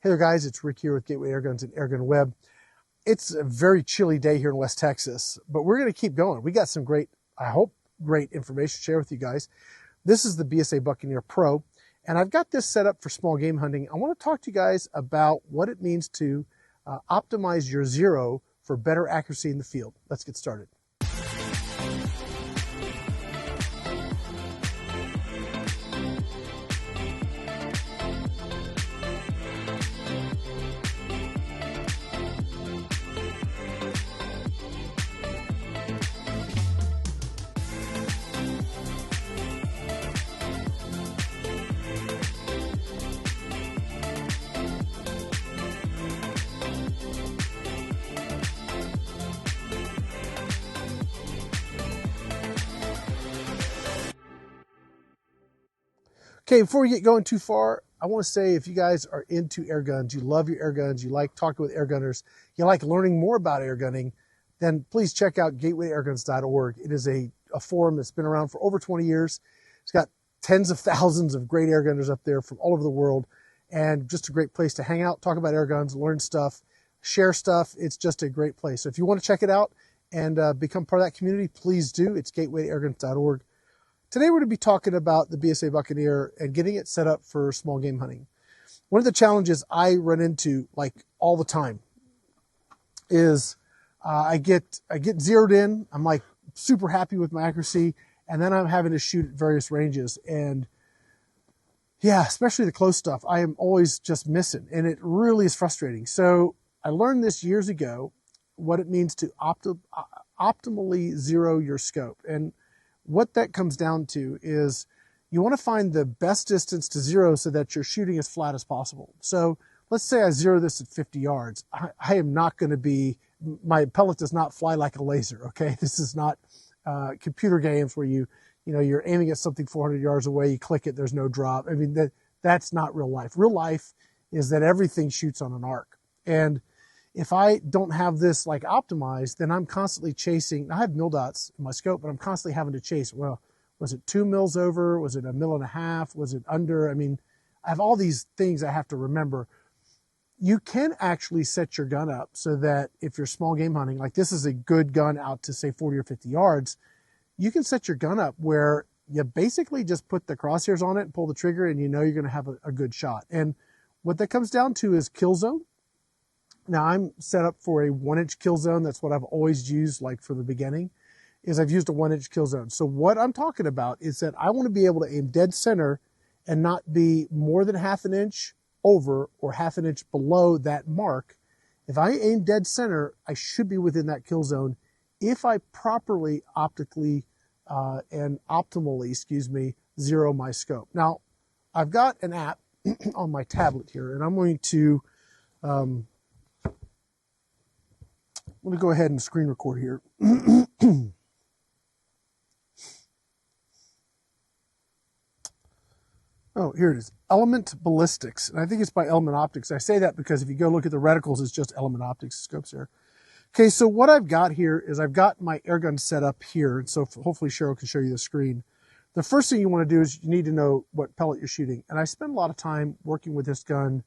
Hey there guys, it's Rick here with Gateway Airguns and AirgunWeb. It's a very chilly day here in West Texas, but we're going to keep going. We got some great, I hope, great information to share with you guys. This is the BSA Buccaneer Pro, and I've got this set up for small game hunting. I want to talk to you guys about what it means to optimize your zero for better accuracy in the field. Let's get started. Okay, before we get going too far, I want to say if you guys are into air guns, you love your air guns, you like talking with air gunners, you like learning more about air gunning, then please check out gatewayairguns.org. It is a forum that's been around for over 20 years. It's got tens of thousands of great air gunners up there from all over the world, and just a great place to hang out, talk about air guns, learn stuff, share stuff. It's just a great place. So if you want to check it out and become part of that community, please do. It's gatewayairguns.org. Today we're going to be talking about the BSA Buccaneer and getting it set up for small game hunting. One of the challenges I run into like all the time is I get zeroed in. I'm like super happy with my accuracy, and then I'm having to shoot at various ranges. And yeah, especially the close stuff, I am always just missing, and it really is frustrating. So I learned this years ago, what it means to optimally zero your scope. And what that comes down to is you want to find the best distance to zero so that you're shooting as flat as possible. So let's say I zero this at 50 yards. I am not going to be, my pellet does not fly like a laser, okay? This is not computer games where you're aiming at something 400 yards away, you click it, there's no drop. I mean, that's not real life. Real life is that everything shoots on an arc. And if I don't have this like optimized, then I'm constantly chasing. I have mil dots in my scope, but I'm constantly having to chase. Well, was it 2 mils over? Was it 1.5 mils? Was it under? I mean, I have all these things I have to remember. You can actually set your gun up so that if you're small game hunting, like this is a good gun out to say 40 or 50 yards, you can set your gun up where you basically just put the crosshairs on it and pull the trigger, and you know you're going to have a good shot. And what that comes down to is kill zone. Now I'm set up for a 1-inch kill zone. That's what I've always used, like for the beginning, is I've used a 1-inch kill zone. So what I'm talking about is that I want to be able to aim dead center and not be more than 1/2 inch over or 1/2 inch below that mark. If I aim dead center, I should be within that kill zone if I properly optically and optimally, zero my scope. Now, I've got an app on my tablet here, and I'm going to let me go ahead and screen record here. Oh, here it is. Element Ballistics. And I think it's by Element Optics. I say that because if you go look at the reticles, it's just Element Optics scopes there. Okay, so what I've got here is I've got my airgun set up here. And so hopefully Cheryl can show you the screen. The first thing you want to do is you need to know what pellet you're shooting. And I spend a lot of time working with this gun.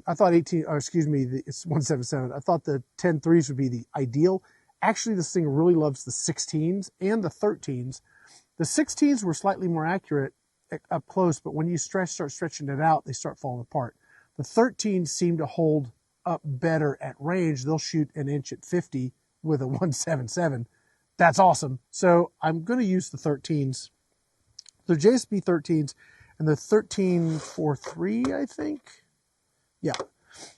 I thought it's 177. I thought the 10-3s would be the ideal. Actually, this thing really loves the 16s and the 13s. The 16s were slightly more accurate up close, but when you start stretching it out, they start falling apart. The 13s seem to hold up better at range. They'll shoot 1 inch at 50 with a 177. That's awesome. So I'm going to use the 13s. The JSB 13s and the 13-43, I think. Yeah.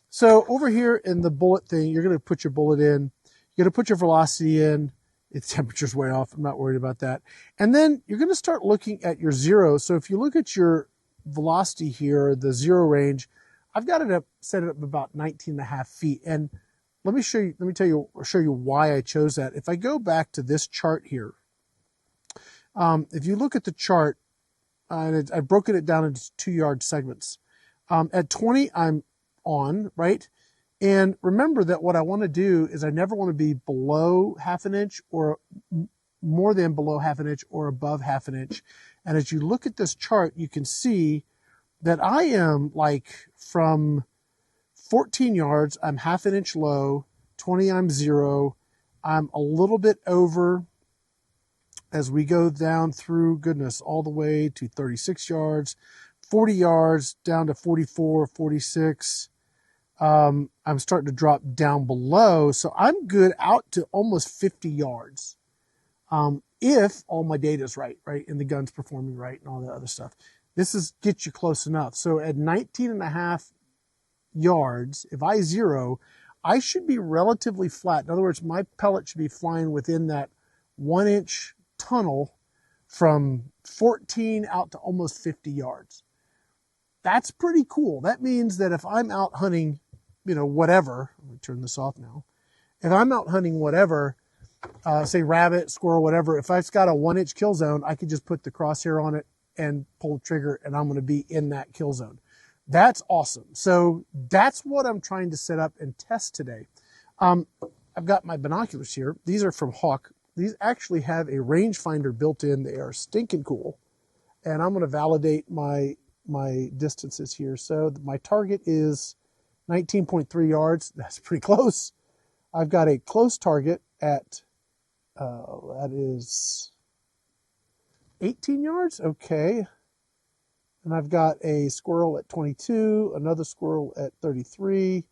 So over here in the bullet thing, you're going to put your bullet in. You're going to put your velocity in. Its temperature's way off. I'm not worried about that. And then you're going to start looking at your zero. So if you look at your velocity here, the zero range, I've got it set it up about 19.5 feet. And let me show you why I chose that. If I go back to this chart here, if you look at the chart, I've broken it down into 2-yard segments. At 20, I'm on, right? And remember that what I want to do is I never want to be below 1/2 inch or more than below 1/2 inch or above 1/2 inch. And as you look at this chart, you can see that I am like from 14 yards, I'm half an inch low, 20, I'm 0. I'm a little bit over as we go down through, goodness, all the way to 36 yards, 40 yards, down to 44, 46. I'm starting to drop down below, so I'm good out to almost 50 yards. If all my data is right, and the gun's performing right and all that other stuff. This gets you close enough. So at 19.5 yards, if I zero, I should be relatively flat. In other words, my pellet should be flying within that 1 inch tunnel from 14 out to almost 50 yards. That's pretty cool. That means that if I'm out hunting, whatever, let me turn this off now. If I'm out hunting whatever, say rabbit, squirrel, whatever, if I've got a 1 inch kill zone, I could just put the crosshair on it and pull the trigger and I'm going to be in that kill zone. That's awesome. So that's what I'm trying to set up and test today. I've got my binoculars here. These are from Hawke. These actually have a rangefinder built in. They are stinking cool. And I'm going to validate my distances here. So my target is 19.3 yards. That's pretty close. I've got a close target at, that is 18 yards. Okay. And I've got a squirrel at 22, another squirrel at 33,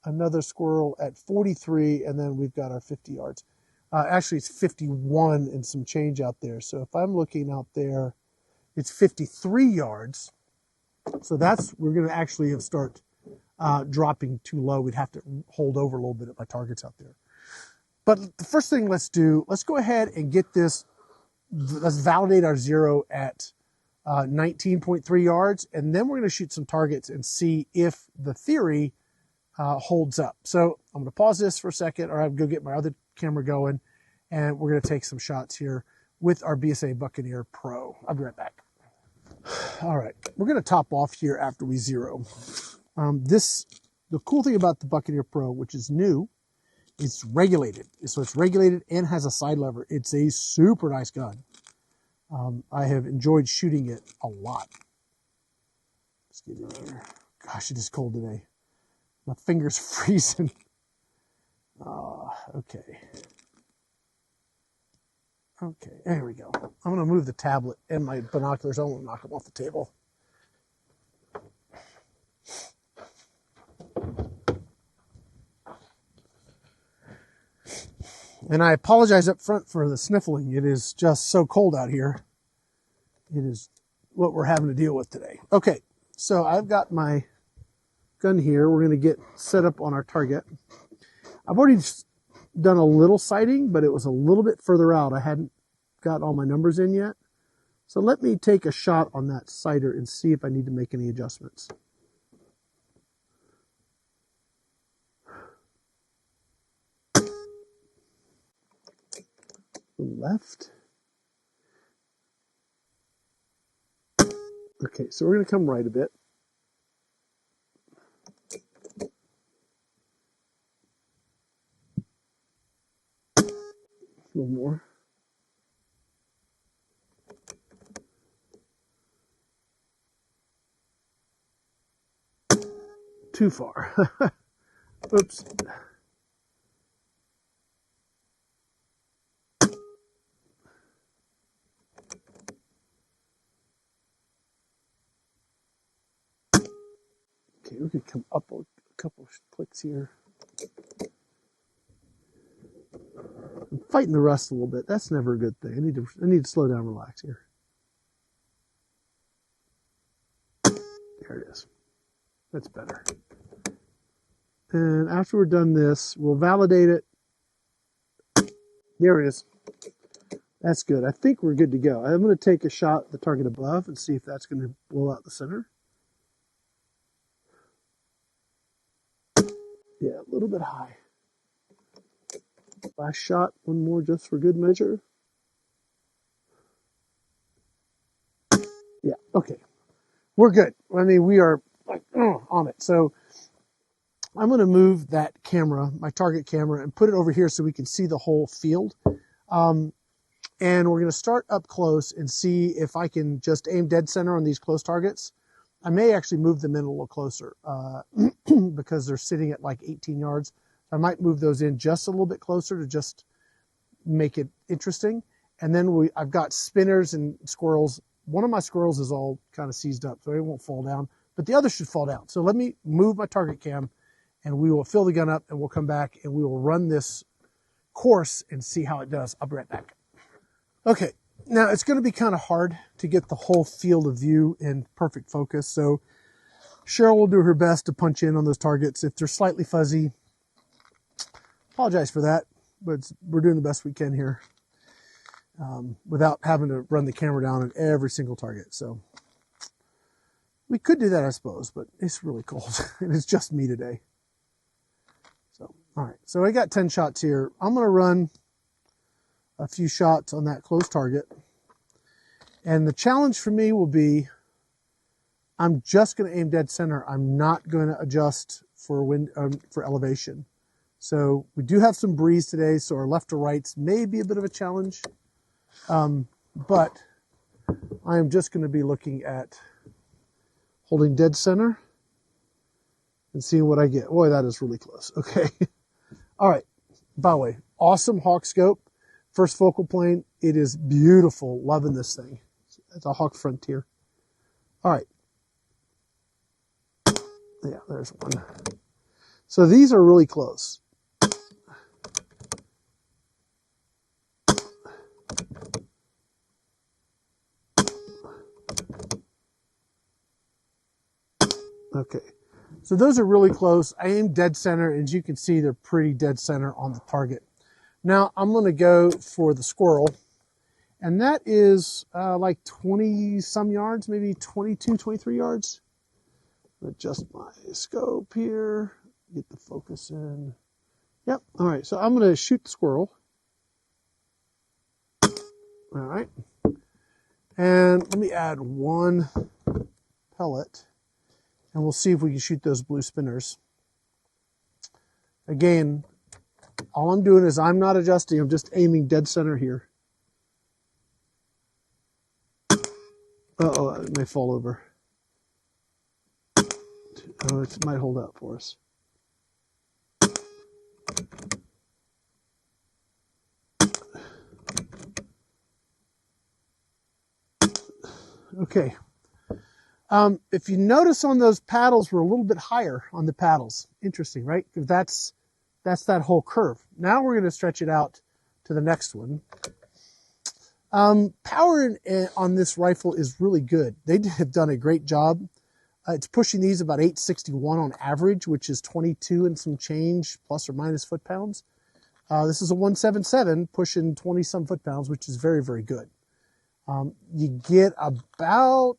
another squirrel at 43, and then we've got our 50 yards. Actually, it's 51 and some change out there. So if I'm looking out there, it's 53 yards. So we're going to actually start dropping too low. We'd have to hold over a little bit at my targets out there. But the first thing let's go ahead and get this, let's validate our zero at 19.3 yards, and then we're going to shoot some targets and see if the theory holds up. So I'm going to pause this for a second, or I'm going to get my other camera going, and we're going to take some shots here with our BSA Buccaneer Pro. I'll be right back. All right, we're going to top off here after we zero. The cool thing about the Buccaneer Pro, which is new, it's regulated. So it's regulated and has a side lever. It's a super nice gun. I have enjoyed shooting it a lot. Let's get in here. Gosh, it is cold today. My finger's freezing. Okay. Okay, there we go. I'm going to move the tablet and my binoculars. I won't knock them off the table. And I apologize up front for the sniffling. It is just so cold out here. It is what we're having to deal with today. Okay, so I've got my gun here. We're going to get set up on our target. I've already done a little sighting, but it was a little bit further out. I hadn't got all my numbers in yet. So let me take a shot on that sighter and see if I need to make any adjustments. Left. Okay, so we're going to come right a bit. A little more. Too far. Oops. Okay, we could come up a couple of clicks here. I'm fighting the rust a little bit. That's never a good thing. I need to slow down and relax here. There it is. That's better. And after we're done this, we'll validate it. There it is. That's good. I think we're good to go. I'm going to take a shot at the target above and see if that's going to blow out the center. Yeah, a little bit high. Last shot, one more just for good measure. Yeah, okay. We're good. I mean, we are like on it. So I'm going to move that camera, my target camera, and put it over here so we can see the whole field. And we're going to start up close and see if I can just aim dead center on these close targets. I may actually move them in a little closer because they're sitting at like 18 yards. I might move those in just a little bit closer to just make it interesting. And then I've got spinners and squirrels. One of my squirrels is all kind of seized up, so it won't fall down, but the other should fall down. So let me move my target cam and we will fill the gun up and we'll come back and we will run this course and see how it does. I'll be right back. Okay, now it's going to be kind of hard to get the whole field of view in perfect focus. So Cheryl will do her best to punch in on those targets. If they're slightly fuzzy, apologize for that, but we're doing the best we can here without having to run the camera down on every single target. So we could do that, I suppose, but it's really cold and it's just me today. So, all right, so I got 10 shots here. I'm going to run a few shots on that close target. And the challenge for me will be, I'm just going to aim dead center. I'm not going to adjust for wind, for elevation. So we do have some breeze today, so our left to rights may be a bit of a challenge. But I am just going to be looking at holding dead center and seeing what I get. Boy, that is really close. Okay. All right. By the way, awesome Hawke scope. First focal plane. It is beautiful. Loving this thing. It's a Hawke Frontier. All right. Yeah, there's one. So these are really close. Okay, so those are really close. I aim dead center. As you can see, they're pretty dead center on the target. Now I'm going to go for the squirrel, and that is like 20 some yards, maybe 22, 23 yards. Adjust my scope here, get the focus in. Yep, all right, so I'm going to shoot the squirrel. All right, and let me add one pellet. And we'll see if we can shoot those blue spinners. Again, all I'm doing is I'm not adjusting. I'm just aiming dead center here. Uh-oh, it may fall over. Oh, it might hold out for us. Okay. If you notice on those paddles, we're a little bit higher on the paddles. Interesting, right? Because that's that whole curve. Now we're going to stretch it out to the next one. Power on this rifle is really good. They have done a great job. It's pushing these about 861 on average, which is 22 and some change, plus or minus foot-pounds. This is a 177 pushing 20 some foot-pounds, which is very, very good. You get about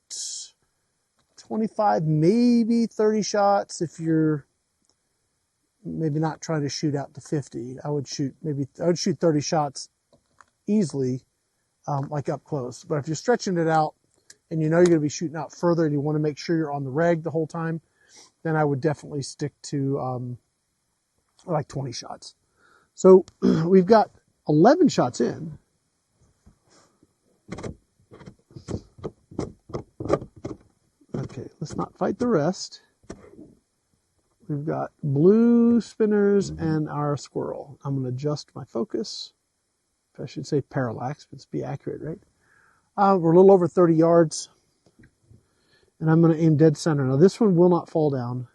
25, maybe 30 shots if you're maybe not trying to shoot out to 50. I would shoot 30 shots easily, like up close. But if you're stretching it out and you know you're going to be shooting out further and you want to make sure you're on the reg the whole time, then I would definitely stick to like 20 shots. So we've got 11 shots in. Okay, let's not fight the rest. We've got blue spinners and our squirrel. I'm going to adjust my focus. I should say parallax, but let's be accurate, right? We're a little over 30 yards. And I'm going to aim dead center. Now this one will not fall down.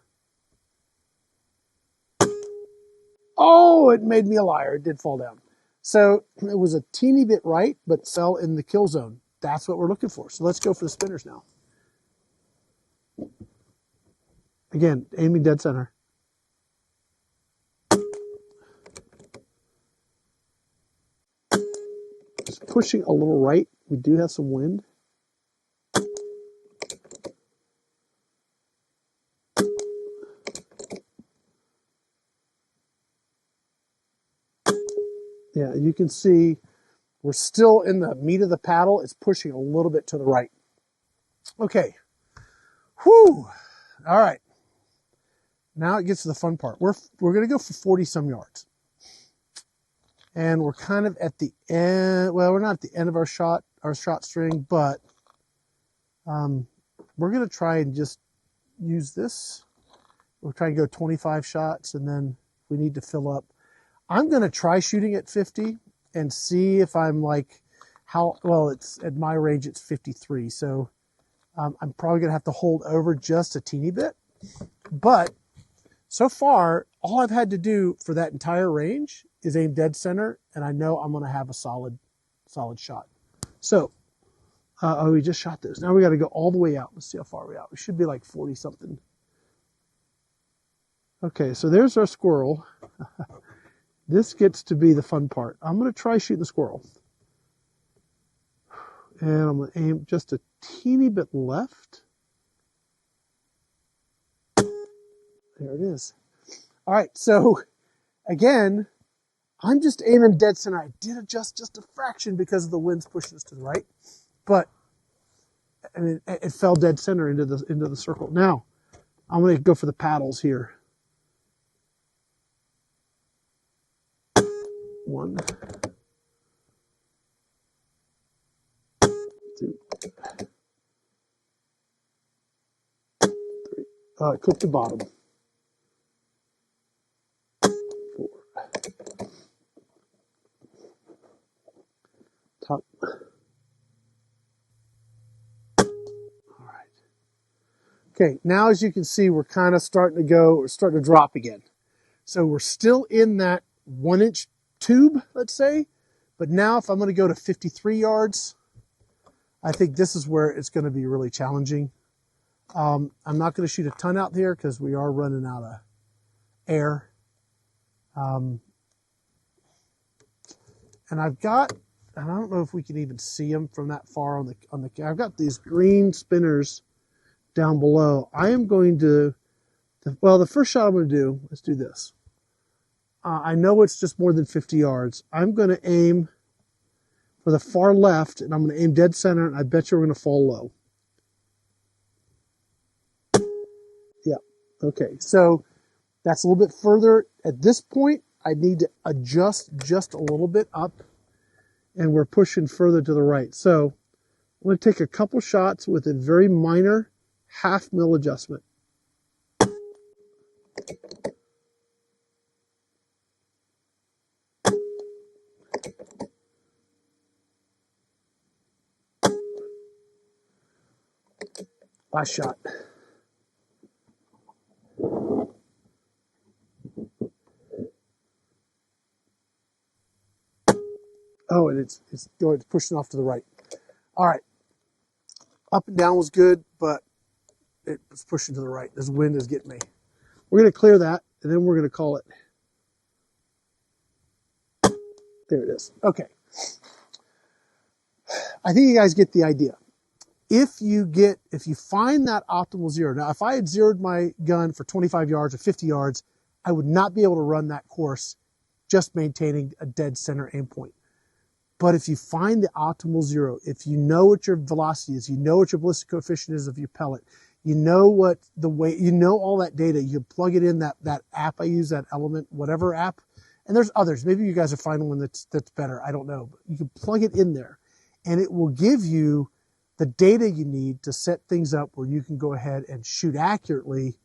Oh, it made me a liar. It did fall down. So it was a teeny bit right, but fell in the kill zone. That's what we're looking for. So let's go for the spinners now. Again, aiming dead center. Just pushing a little right. We do have some wind. Yeah, you can see we're still in the meat of the paddle. It's pushing a little bit to the right. Okay. Whew. All right. Now it gets to the fun part. We're going to go for 40 some yards. And we're kind of at the end. Well, we're not at the end of our shot string, but we're going to try and just use this. We'll try and go 25 shots, and then we need to fill up. I'm going to try shooting at 50 and see if I'm like, well, it's at my range, it's 53. So I'm probably going to have to hold over just a teeny bit. But so far, all I've had to do for that entire range is aim dead center, and I know I'm going to have a solid shot. So, oh, we just shot those. Now we got to go all the way out. Let's see how far we're out. We should be like 40 something. Okay, so there's our squirrel. This gets to be the fun part. I'm going to try shooting the squirrel. And I'm going to aim just a teeny bit left. There it is. All right, so again, I'm just aiming dead center. I did adjust just a fraction because of the wind's pushing us to the right, but I mean, it fell dead center into the circle. Now, I'm going to go for the paddles here. 1, 2, 3. Clip the bottom. 4. Top. All right. Okay, now as you can see, we're kind of starting to drop again. So we're still in that 1-inch tube, let's say, but now if I'm going to go to 53 yards, I think this is where it's going to be really challenging. I'm not going to shoot a ton out here because we are running out of air. And I've got, and I don't know if we can even see them from that far on the, I've got these green spinners down below. I am going to, well, the first shot I'm going to do, let's do this. I know it's just more than 50 yards. I'm going to aim for the far left, and I'm going to aim dead center, and I bet you we're going to fall low. Yeah, okay. So that's a little bit further. At this point, I need to adjust just a little bit up, and we're pushing further to the right. So I'm going to take a couple shots with a very minor half mil adjustment. Last shot. Oh, and it's pushing off to the right. All right. Up and down was good, but it was pushing to the right. This wind is getting me. We're going to clear that, and then we're going to call it. There it is. Okay. I think you guys get the idea. If you find that optimal zero, now if I had zeroed my gun for 25 yards or 50 yards, I would not be able to run that course just maintaining a dead center aim point. But if you find the optimal zero, if you know what your velocity is, you know what your ballistic coefficient is of your pellet, you know what the weight, you know all that data, you plug it in that app I use, that Element, whatever app, and there's others. Maybe you guys are finding one that's better. I don't know. But you can plug it in there, and it will give you the data you need to set things up where you can go ahead and shoot accurately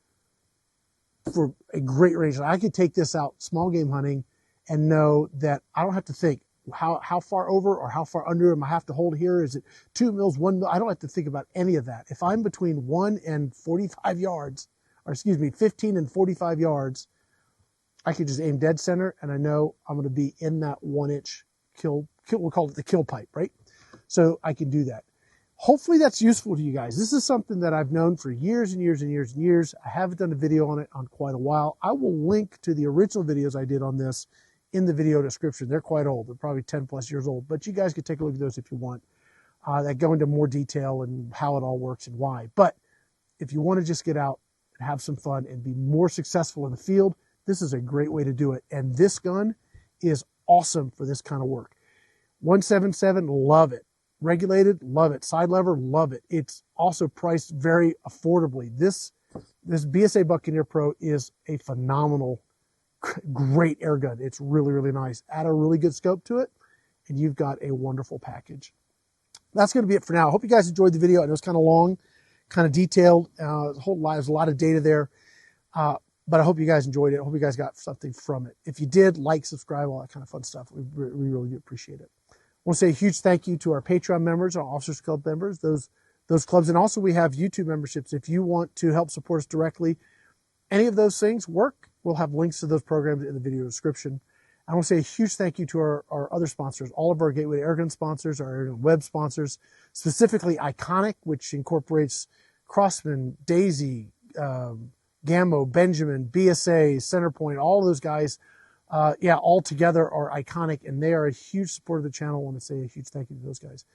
for a great range. I could take this out small game hunting and know that I don't have to think how far over or how far under am I have to hold here? Is it 2 mils, 1 mil? I don't have to think about any of that. If I'm between 1 and 45 yards, or excuse me, 15 and 45 yards, I could just aim dead center, and I know I'm going to be in that 1-inch kill, we'll call it the kill pipe, right? So I can do that. Hopefully that's useful to you guys. This is something that I've known for years and years and years and years. I haven't done a video on it on quite a while. I will link to the original videos I did on this in the video description. They're quite old. They're probably 10 plus years old, but you guys can take a look at those if you want. That go into more detail and how it all works and why. But if you want to just get out and have some fun and be more successful in the field, this is a great way to do it. And this gun is awesome for this kind of work. 177, love it. Regulated, love it. Side lever, love it. It's also priced very affordably. This BSA Buccaneer Pro is a phenomenal, great air gun. It's really, really nice. Add a really good scope to it, and you've got a wonderful package. That's going to be it for now. I hope you guys enjoyed the video. I know it's kind of long kind of detailed. There's a lot of data there. But I hope you guys enjoyed it. I hope you guys got something from it. If you did, like, subscribe, all that kind of fun stuff. We really do appreciate it. I want to say a huge thank you to our Patreon members, our Officers Club members, those clubs. And also we have YouTube memberships. If you want to help support us directly, any of those things work. We'll have links to those programs in the video description. I want to say a huge thank you to our other sponsors, all of our Gateway Airgun sponsors, our AirgunWeb sponsors, specifically Iconic, which incorporates Crossman, Daisy, Gammo, Benjamin, BSA, Centerpoint, all of those guys, all together are Iconic, and they are a huge supporter of the channel. I want to say a huge thank you to those guys.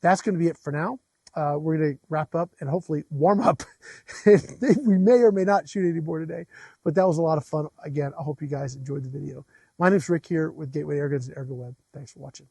That's going to be it for now. We're going to wrap up and hopefully warm up. We may or may not shoot any more today, but that was a lot of fun. Again, I hope you guys enjoyed the video. My name's Rick here with Gateway Airguns and AirgunWeb. Thanks for watching.